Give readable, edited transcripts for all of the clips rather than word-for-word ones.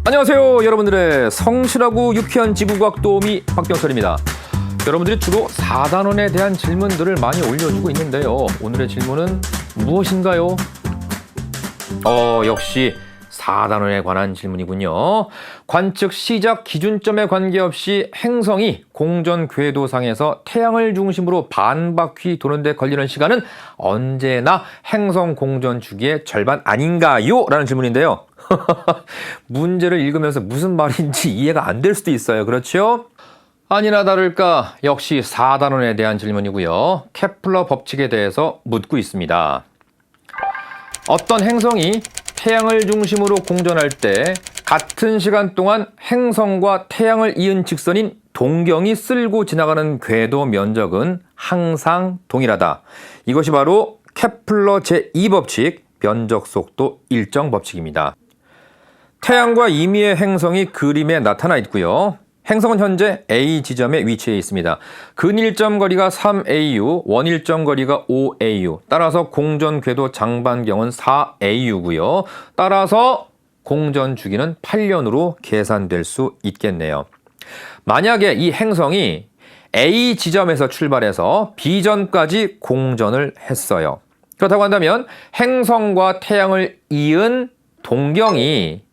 안녕하세요, 여러분들의 성실하고 유쾌한 지구과학 도우미 박병철입니다. 여러분들이 주로 4단원에 대한 질문들을 많이 올려주고 있는데요. 오늘의 질문은 무엇인가요? 역시 4단원에 관한 질문이군요. 관측 시작 기준점에 관계없이 행성이 공전 궤도상에서 태양을 중심으로 반바퀴 도는데 걸리는 시간은 언제나 행성 공전 주기의 절반 아닌가요? 라는 질문인데요. 문제를 읽으면서 무슨 말인지 이해가 안 될 수도 있어요. 그렇죠? 아니나 다를까 역시 4단원에 대한 질문이고요. 케플러 법칙에 대해서 묻고 있습니다. 어떤 행성이 태양을 중심으로 공전할 때 같은 시간 동안 행성과 태양을 이은 직선인 동경이 쓸고 지나가는 궤도 면적은 항상 동일하다. 이것이 바로 케플러 제2법칙, 면적 속도 일정 법칙입니다. 태양과 이미의 행성이 그림에 나타나 있고요. 행성은 현재 A 지점에 위치해 있습니다. 근일점 거리가 3AU, 원일점 거리가 5AU. 따라서 공전 궤도 장반경은 4AU고요. 따라서 공전 주기는 8년으로 계산될 수 있겠네요. 만약에 이 행성이 A 지점에서 출발해서 B점까지 공전을 했어요. 그렇다고 한다면 행성과 태양을 이은 동경이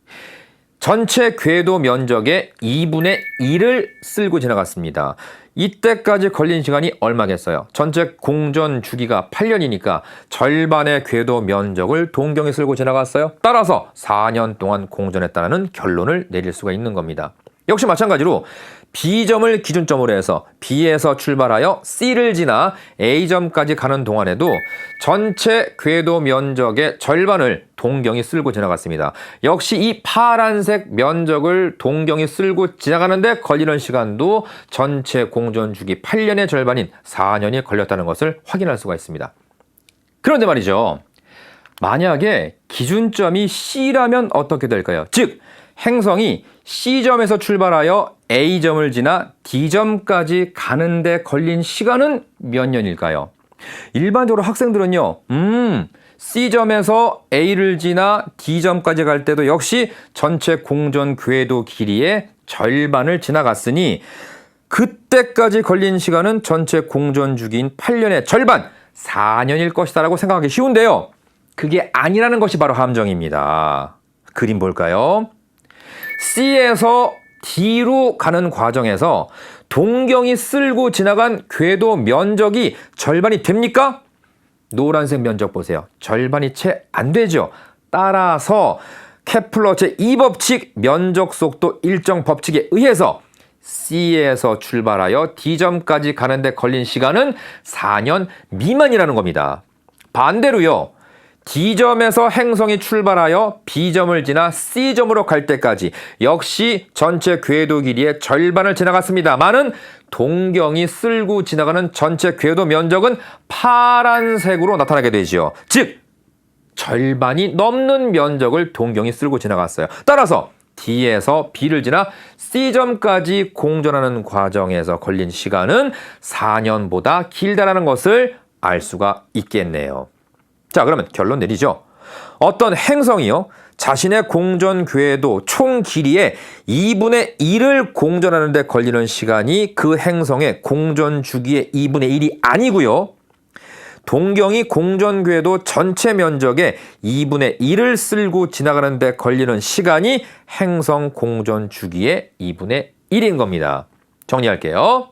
전체 궤도 면적의 2분의 1을 쓸고 지나갔습니다. 이때까지 걸린 시간이 얼마겠어요? 전체 공전 주기가 8년이니까 절반의 궤도 면적을 동경이 쓸고 지나갔어요. 따라서 4년 동안 공전했다는 결론을 내릴 수가 있는 겁니다. 역시 마찬가지로 B점을 기준점으로 해서 B에서 출발하여 C를 지나 A점까지 가는 동안에도 전체 궤도 면적의 절반을 동경이 쓸고 지나갔습니다. 역시 이 파란색 면적을 동경이 쓸고 지나가는데 걸리는 시간도 전체 공전 주기 8년의 절반인 4년이 걸렸다는 것을 확인할 수가 있습니다. 그런데 말이죠. 만약에 기준점이 C라면 어떻게 될까요? 즉, 행성이 C점에서 출발하여 A점을 지나 D점까지 가는데 걸린 시간은 몇 년일까요? 일반적으로 학생들은요, C점에서 A를 지나 D점까지 갈 때도 역시 전체 공전 궤도 길이의 절반을 지나갔으니 그때까지 걸린 시간은 전체 공전 주기인 8년의 절반, 4년일 것이다라고 생각하기 쉬운데요. 그게 아니라는 것이 바로 함정입니다. 그림 볼까요? C에서 D로 가는 과정에서 동경이 쓸고 지나간 궤도 면적이 절반이 됩니까? 노란색 면적 보세요. 절반이 채 안 되죠. 따라서 케플러 제2법칙 면적 속도 일정 법칙에 의해서 C에서 출발하여 D점까지 가는데 걸린 시간은 4년 미만이라는 겁니다. 반대로요. D점에서 행성이 출발하여 B점을 지나 C점으로 갈 때까지 역시 전체 궤도 길이의 절반을 지나갔습니다만은 동경이 쓸고 지나가는 전체 궤도 면적은 파란색으로 나타나게 되죠. 즉, 절반이 넘는 면적을 동경이 쓸고 지나갔어요. 따라서 D에서 B를 지나 C점까지 공전하는 과정에서 걸린 시간은 4년보다 길다라는 것을 알 수가 있겠네요. 자, 그러면 결론 내리죠. 어떤 행성이요, 자신의 공전 궤도 총 길이의 2분의 1을 공전하는 데 걸리는 시간이 그 행성의 공전 주기의 2분의 1이 아니고요. 동경이 공전 궤도 전체 면적의 2분의 1을 쓸고 지나가는 데 걸리는 시간이 행성 공전 주기의 2분의 1인 겁니다. 정리할게요.